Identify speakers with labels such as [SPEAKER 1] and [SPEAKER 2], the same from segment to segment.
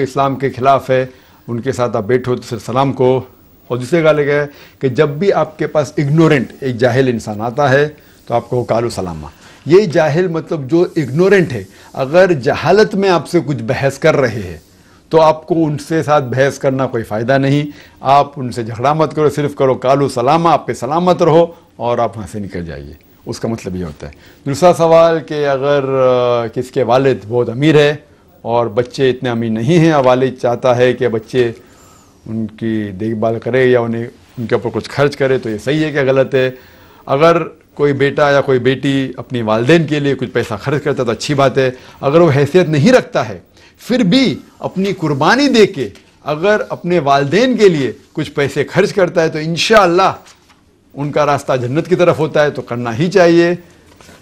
[SPEAKER 1] اسلام کے خلاف ہے ان کے ساتھ آپ بیٹھو تو صرف سلام کو. اور دوسرے گالے گئے کہ جب بھی آپ کے پاس اگنورنٹ ایک جاہل انسان آتا ہے تو آپ کو کالو سلامہ. یہ جاہل مطلب جو اگنورنٹ ہے, اگر جہالت میں آپ سے کچھ بحث کر رہے ہیں تو آپ کو ان سے ساتھ بحث کرنا کوئی فائدہ نہیں. آپ ان سے جھگڑا مت کرو, صرف کرو کالو سلامہ, آپ پہ سلامت رہو اور آپ وہاں سے نکل جائیے. اس کا مطلب یہ ہوتا ہے. دوسرا سوال کہ اگر کس کے والد بہت امیر ہے اور بچے اتنے امیر نہیں ہیں, اور والد چاہتا ہے کہ بچے ان کی دیکھ بھال کرے یا انہیں ان کے اوپر کچھ خرچ کرے, تو یہ صحیح ہے کہ غلط ہے؟ اگر کوئی بیٹا یا کوئی بیٹی اپنی والدین کے لیے کچھ پیسہ خرچ کرتا ہے تو اچھی بات ہے. اگر وہ حیثیت نہیں رکھتا ہے پھر بھی اپنی قربانی دے کے اگر اپنے والدین کے لیے کچھ پیسے خرچ کرتا ہے تو انشاءاللہ ان کا راستہ جنت کی طرف ہوتا ہے, تو کرنا ہی چاہیے.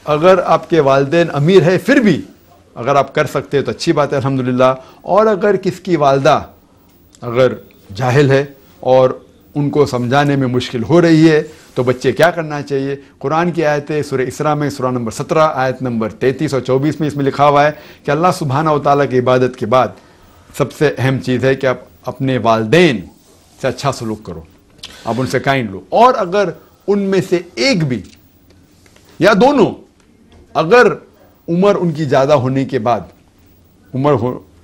[SPEAKER 1] اگر آپ کے والدین امیر ہے پھر بھی اگر آپ کر سکتے ہیں تو اچھی بات ہے, الحمدللہ. اور اگر کس کی والدہ اگر جاہل ہے اور ان کو سمجھانے میں مشکل ہو رہی ہے تو بچے کیا کرنا چاہیے؟ قرآن کی آیتیں سورہ اسراء میں سورہ نمبر 17 آیت نمبر 33 اور 24 میں اس میں لکھا ہوا ہے کہ اللہ سبحانہ و تعالیٰ کی عبادت کے بعد سب سے اہم چیز ہے کہ آپ اپنے والدین سے اچھا سلوک کرو, آپ ان سے کائنڈ لو. اور اگر ان میں سے ایک بھی یا دونوں اگر عمر ان کی زیادہ ہونے کے بعد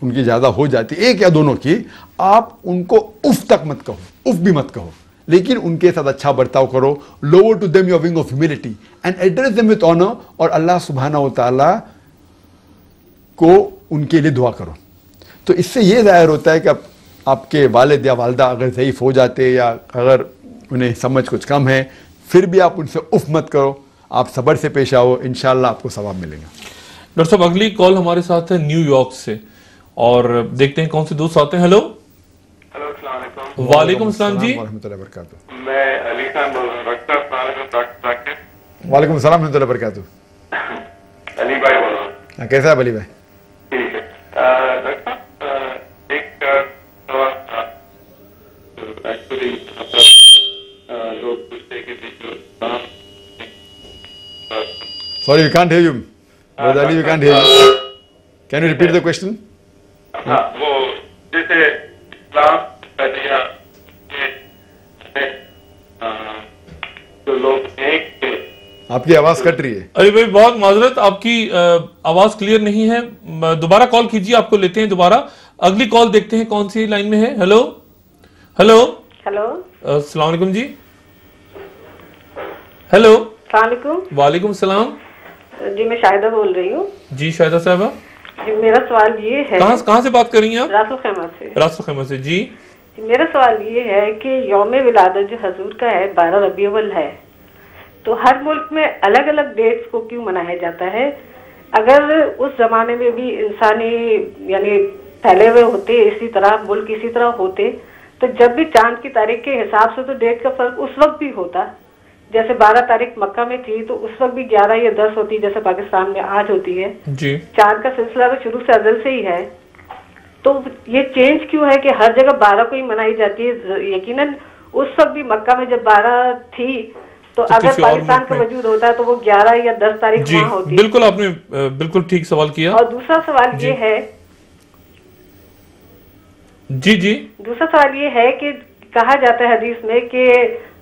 [SPEAKER 1] ان کی زیادہ ہو جاتی, ایک یا دونوں کی, آپ ان کو اف تک مت کہو, اف بھی مت کہو, لیکن ان کے ساتھ اچھا برتاؤ کرو. Lower to them your wing of humility and address them with honour. اور اللہ سبحانہ و تعالیٰ کو ان کے لیے دعا کرو. تو اس سے یہ ظاہر ہوتا ہے کہ آپ کے والد یا والدہ اگر ضعیف ہو جاتے یا اگر انہیں سمجھ کچھ کم ہے پھر بھی آپ ان سے اف مت کرو, آپ صبر سے پیش آؤ, انشاءاللہ آپ کو ثواب ملے گا.
[SPEAKER 2] ڈاکٹر صاحب اگلی کال ہمارے ساتھ ہے نیو یارک سے, اور دیکھتے ہیں کون سے دوست آتے ہیں. ہلو
[SPEAKER 3] السلام علیکم.
[SPEAKER 2] وعلیکم السلام جی.
[SPEAKER 1] ورحمۃ اللہ وبرکاتہ.
[SPEAKER 3] میں علی خان بول رہا ہوں ڈاکٹر.
[SPEAKER 1] وعلیکم السلام ورحمۃ اللہ وبرکاتہ.
[SPEAKER 3] علی بھائی بول رہا ہوں.
[SPEAKER 1] کیسا ہے علی بھائی؟
[SPEAKER 3] ٹھیک ہے. ڈاکٹر صاحب ایک سوال تھا. ایکچولی لوگ پوچھتے کہ
[SPEAKER 1] Sorry, we can't hear you. Brother Ali, we can't hear you. Can you repeat the question?
[SPEAKER 3] ہاں, وہ جیسے اسلام کا دیا جو لوگ ایک
[SPEAKER 1] آپ کی آواز کٹ رہی ہے.
[SPEAKER 2] ارے بھائی بہت معذرت, آپ کی آواز کلیئر نہیں ہے, دوبارہ کال کیجیے, آپ کو لیتے ہیں دوبارہ. اگلی کال دیکھتے ہیں کون سی لائن میں ہے. ہلو ہلو
[SPEAKER 4] ہلو
[SPEAKER 2] السلام علیکم جی. ہلو
[SPEAKER 4] السلام علیکم.
[SPEAKER 2] وعلیکم السلام
[SPEAKER 4] جی میں شاہدہ بول رہی ہوں.
[SPEAKER 2] جی شاہدہ صاحبہ,
[SPEAKER 4] جی میرا سوال یہ ہے.
[SPEAKER 2] کہاں سے بات کر رہی ہیں آپ؟
[SPEAKER 4] راس الخیمہ سے.
[SPEAKER 2] راس الخیمہ سے. جی
[SPEAKER 4] میرا سوال یہ ہے کہ یوم ولادت جو حضور کا ہے 12 ربیع الاول ہے, تو ہر ملک میں الگ الگ ڈیٹس کو کیوں منایا جاتا ہے؟ اگر اس زمانے میں بھی انسانی یعنی پھیلے ہوئے ہوتے اسی طرح, ملک اسی طرح ہوتے, تو جب بھی چاند کی تاریخ کے حساب سے تو ڈیٹ کا فرق اس وقت بھی ہوتا. جیسے 12 تاریخ مکہ میں تھی تو اس وقت بھی 11 یا 10 ہوتی جیسے پاکستان میں آج ہوتی ہے.
[SPEAKER 2] جی
[SPEAKER 4] چاند کا سلسلہ تو شروع سے ازل سے ہی ہے, تو یہ چینج کیوں ہے کہ ہر جگہ 12 کو ہی منائی جاتی ہے؟ یقیناً اس وقت بھی مکہ میں جب 12 تھی تو اگر پاکستان کا وجود ہوتا ہے تو وہ 11 یا 10 تاریخ وہاں ہوتی.
[SPEAKER 2] بالکل, آپ نے بالکل ٹھیک سوال کیا.
[SPEAKER 4] اور دوسرا سوال یہ ہے, دوسرا سوال یہ ہے کہ کہا جاتا ہے حدیث میں کہ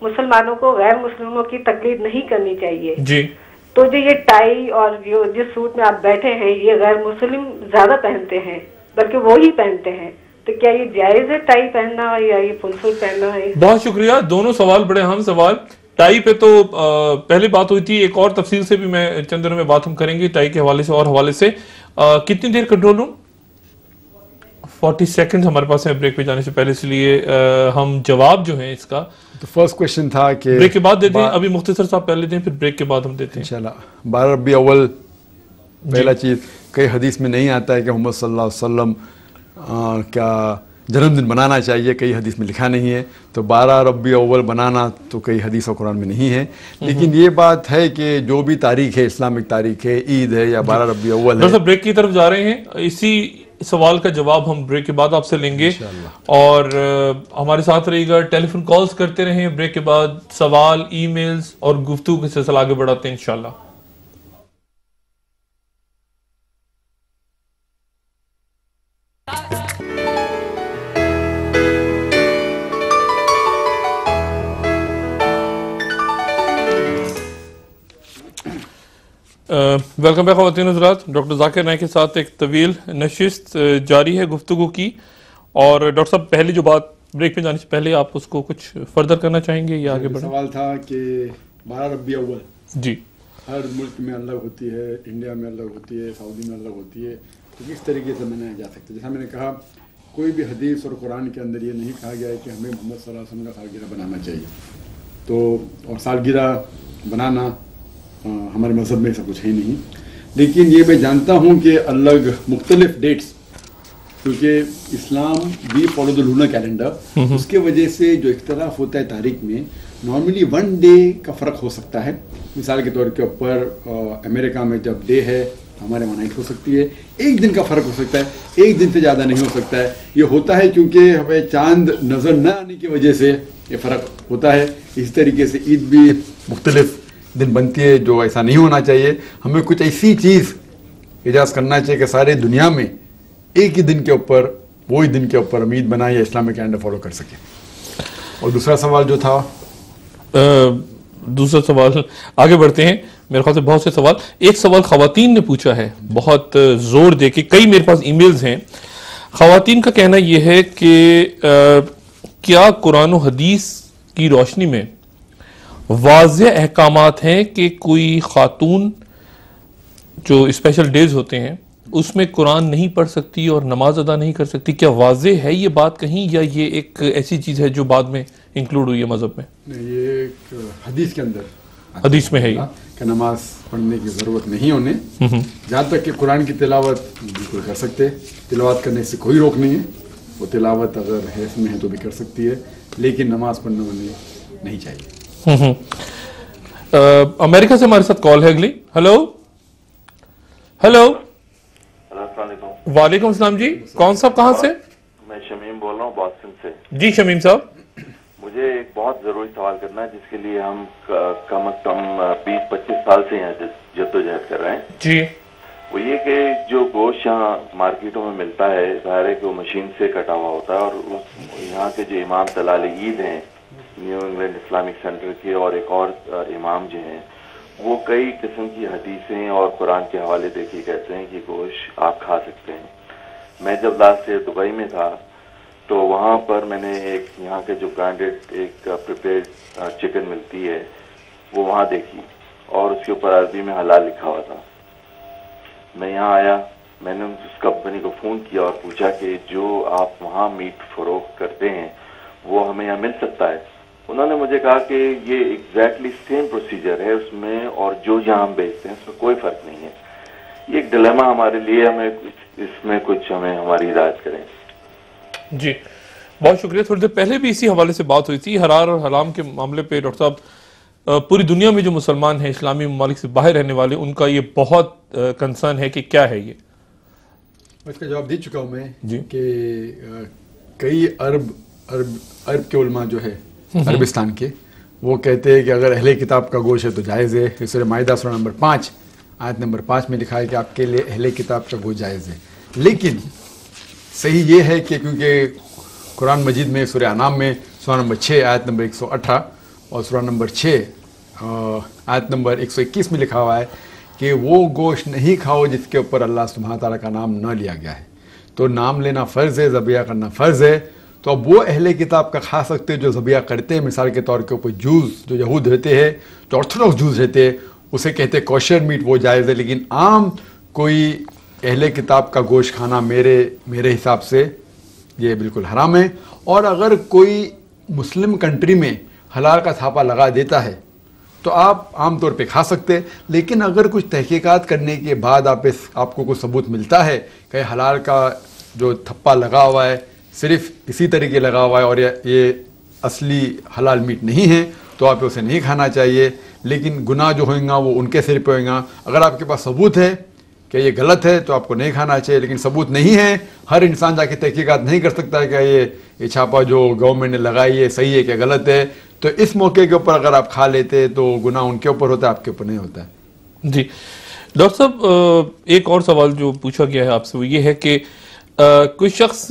[SPEAKER 4] مسلمانوں کو غیر مسلموں کی تقلید نہیں کرنی چاہیے.
[SPEAKER 2] جی
[SPEAKER 4] تو جو یہ ٹائی اور جو جس سوٹ میں آپ بیٹھے ہیں یہ غیر مسلم زیادہ پہنتے ہیں, بلکہ وہی پہنتے ہیں, تو کیا یہ جائز ہے ٹائی پہننا یا یہ فل سوٹ پہننا ہے؟
[SPEAKER 2] بہت شکریہ, دونوں سوال بڑے اہم سوال. ٹائی پہ تو پہلے بات ہوئی تھی, ایک اور تفصیل سے بھی میں چند دنوں میں بات ہم کریں گے ٹائی کے حوالے سے اور حوالے سے. کتنی دیر کنٹرول ہوں؟ 40 سیکنڈ ہمارے پاس ہیں بریک پہ جانے سے پہلے, اس لیے ہم جواب جو ہیں اس کا
[SPEAKER 1] تو فرسٹ کوشچن تھا کہ
[SPEAKER 2] بریک کے بعد دیتے ہیں. ابھی مختصر صاحب پہلے دیں, پھر بریک کے بعد ہم دیتے ہیں
[SPEAKER 1] انشاءاللہ. 12 ربیع اول پہلا چیز, کئی حدیث میں نہیں آتا ہے کہ محمد صلی اللہ علیہ وسلم کا جنم دن بنانا چاہیے, کئی حدیث میں لکھا نہیں ہے. تو 12 ربیع اول بنانا تو کئی حدیث و قرآن میں نہیں ہے, لیکن یہ بات ہے کہ جو بھی تاریخ ہے, اسلامک تاریخ ہے, عید ہے یا 12 ربیع اول ہے.
[SPEAKER 2] بریک کی طرف جا رہے ہیں, اسی سوال کا جواب ہم بریک کے بعد آپ سے لیں گے, اور ہمارے ساتھ رہی گا, ٹیلی فون کالز کرتے رہیں. بریک کے بعد سوال, ای میلز اور گفتگو کے سلسلہ آگے بڑھاتے ہیں انشاءاللہ. ویلکم بیک خواتین حضرات. ڈاکٹر ذاکر نائک کے ساتھ ایک طویل نشست جاری ہے گفتگو کی. اور ڈاکٹر صاحب پہلی جو بات بریک پہ جانے سے پہلے آپ اس کو کچھ فردر کرنا چاہیں گے یا آگے بڑھیں؟
[SPEAKER 1] سوال تھا کہ 12 ربیع اول
[SPEAKER 2] جی
[SPEAKER 1] ہر ملک میں الگ ہوتی ہے، انڈیا میں الگ ہوتی ہے، سعودی میں الگ ہوتی ہے، تو کس طریقے سے منایا جا سکتا ہے؟ جیسا میں نے کہا کوئی بھی حدیث اور قرآن کے اندر یہ نہیں کہا گیا ہے کہ ہمیں محمد صلی اللہ علیہ وسلم کا سالگرہ بنانا چاہیے. تو اور سالگرہ بنانا ہمارے مذہب میں ایسا کچھ ہے نہیں. لیکن یہ میں جانتا ہوں کہ الگ مختلف ڈیٹس، کیونکہ اسلام بھی فالو دا لونر کیلنڈر، اس کے وجہ سے جو اختلاف ہوتا ہے تاریخ میں نارملی 1 ڈے کا فرق ہو سکتا ہے. مثال کے طور کے اوپر امریکہ میں جب ڈے ہے ہمارے وہاں نائٹ ہو سکتی ہے، 1 دن کا فرق ہو سکتا ہے، 1 دن سے زیادہ نہیں ہو سکتا ہے. یہ ہوتا ہے کیونکہ ہمیں چاند نظر نہ آنے کی وجہ سے یہ فرق ہوتا ہے. اس طریقے سے عید بھی مختلف دن بنتی ہے، جو ایسا نہیں ہونا چاہیے. ہمیں کچھ ایسی چیز ایجاز کرنا چاہیے کہ سارے دنیا میں ایک ہی دن کے اوپر وہی دن کے اوپر عید بنائے یا اسلامک کیلنڈر فالو کر سکے. اور دوسرا سوال جو تھا،
[SPEAKER 2] دوسرا سوال آگے بڑھتے ہیں. میرے خیال سے بہت سے سوال، ایک سوال خواتین نے پوچھا ہے بہت زور دے کے، کئی میرے پاس ای میلز ہیں. خواتین کا کہنا یہ ہے کہ کیا قرآن و حدیث کی روشنی میں واضح احکامات ہیں کہ کوئی خاتون جو اسپیشل ڈیز ہوتے ہیں اس میں قرآن نہیں پڑھ سکتی اور نماز ادا نہیں کر سکتی؟ کیا واضح ہے یہ بات کہیں، یا یہ ایک ایسی چیز ہے جو بعد میں انکلوڈ ہوئی ہے مذہب میں؟
[SPEAKER 1] یہ ایک حدیث کے اندر
[SPEAKER 2] حدیث میں ہے یہ
[SPEAKER 1] کہ نماز پڑھنے کی ضرورت نہیں ہونے، جہاں تک کہ قرآن کی تلاوت بالکل کر سکتے، تلاوت کرنے سے کوئی روک نہیں ہے. وہ تلاوت اگر حیث میں ہے تو بھی کر سکتی ہے، لیکن نماز پڑھنے ہونے نہیں چاہیے.
[SPEAKER 2] امریکہ سے ہمارے ساتھ کال ہے اگلی. Hello hello.
[SPEAKER 3] السلام علیکم.
[SPEAKER 2] وعلیکم السلام جی. کون صاحب کہاں سے؟
[SPEAKER 3] میں شمیم بول رہا ہوں باسٹن سے.
[SPEAKER 2] جی شمیم صاحب.
[SPEAKER 3] مجھے ایک بہت ضروری سوال کرنا ہے جس کے لیے ہم کم از کم 20-25 سال سے یہاں جدوجہد کر رہے ہیں.
[SPEAKER 2] جی.
[SPEAKER 3] وہ یہ کہ جو گوشت یہاں مارکیٹوں میں ملتا ہے ظاہر ہے کہ وہ مشین سے کٹا ہوا ہوتا ہے، اور یہاں کے جو امام طلال عید ہیں نیو انگلینڈ اسلامک سینٹر کے اور ایک اور امام جو ہیں، وہ کئی قسم کی حدیثیں اور قرآن کے حوالے دے کے کہتے ہیں کہ گوشت آپ کھا سکتے ہیں. میں جب لاسٹ ایئر دبئی میں تھا تو وہاں پر میں نے ایک یہاں کے جو برانڈیڈ ایک پریپیئرڈ چکن ملتی ہے وہ وہاں دیکھی، اور اس کے اوپر عربی میں حلال لکھا ہوا تھا. میں یہاں آیا، میں نے اس کمپنی کو فون کیا اور پوچھا کہ جو آپ وہاں میٹ فروخت کرتے ہیں وہ ہمیں یہاں مل سکتا ہے؟ انہوں نے مجھے کہا کہ یہ ایگزیکٹلی سیم پروسیجر ہے اس میں، اور جو یہاں ہم بیچتے ہیں اس میں کوئی فرق نہیں ہے. یہ ایک ڈیلیما ہمارے لیے، ہمیں اس میں کچھ ہمیں ہماری ہدایت کریں.
[SPEAKER 2] جی بہت شکریہ. تھوڑی دیر پہلے بھی اسی حوالے سے بات ہوئی تھی حرار اور حرام کے معاملے پہ. ڈاکٹر صاحب پوری دنیا میں جو مسلمان ہیں اسلامی ممالک سے باہر رہنے والے، ان کا یہ بہت کنسرن ہے کہ کیا ہے یہ.
[SPEAKER 1] اس کا جواب دے چکا ہوں میں
[SPEAKER 2] جی
[SPEAKER 1] کہ کئی عرب کے علماء جو ہے عربستان کے، وہ کہتے ہیں کہ اگر اہل کتاب کا گوشت ہے تو جائز ہے. سورہ مائدہ سورہ نمبر 5 آیت نمبر 5 میں لکھا ہے کہ آپ کے لیے اہل کتاب کا گوشت جائز ہے. لیکن صحیح یہ ہے کہ کیونکہ قرآن مجید میں سورہ انعام میں سورہ نمبر 6 آیت نمبر 118 اور سورہ نمبر 6 آیت نمبر 121 میں لکھا ہوا ہے کہ وہ گوشت نہیں کھاؤ جس کے اوپر اللہ سبحانہ تعالیٰ کا نام نہ لیا گیا ہے. تو نام لینا فرض ہے، ذبیحہ کرنا فرض ہے. تو اب وہ اہل کتاب کا کھا سکتے جو ذبیحہ کرتے ہیں. مثال کے طور کے اوپر جوز جو یہود رہتے ہیں، جو آرتھوڈاکس جوز رہتے ہیں، اسے کہتے ہیں کوشر میٹ، وہ جائز ہے. لیکن عام کوئی اہل کتاب کا گوشت کھانا میرے حساب سے یہ بالکل حرام ہے. اور اگر کوئی مسلم کنٹری میں حلال کا چھاپا لگا دیتا ہے تو آپ عام طور پہ کھا سکتے. لیکن اگر کچھ تحقیقات کرنے کے بعد آپ کو کوئی ثبوت ملتا ہے کہ حلال کا جو تھپا لگا ہوا ہے صرف اسی طریقے لگا ہوا ہے اور یہ اصلی حلال میٹ نہیں ہے، تو آپ اسے نہیں کھانا چاہیے. لیکن گناہ جو ہوئیں گا وہ ان کے سر پہ ہوئیں گا. اگر آپ کے پاس ثبوت ہے کہ یہ غلط ہے تو آپ کو نہیں کھانا چاہیے. لیکن ثبوت نہیں ہے، ہر انسان جا کے تحقیقات نہیں کر سکتا ہے کہ یہ چھاپا جو گورنمنٹ نے لگائی ہے صحیح ہے کہ غلط ہے. تو اس موقع کے اوپر اگر آپ کھا لیتے تو گناہ ان کے اوپر ہوتا ہے، آپ کے اوپر نہیں ہوتا ہے.
[SPEAKER 2] جی ڈاکٹر صاحب ایک اور سوال جو پوچھا گیا ہے آپ سے وہ یہ ہے کہ کوئی شخص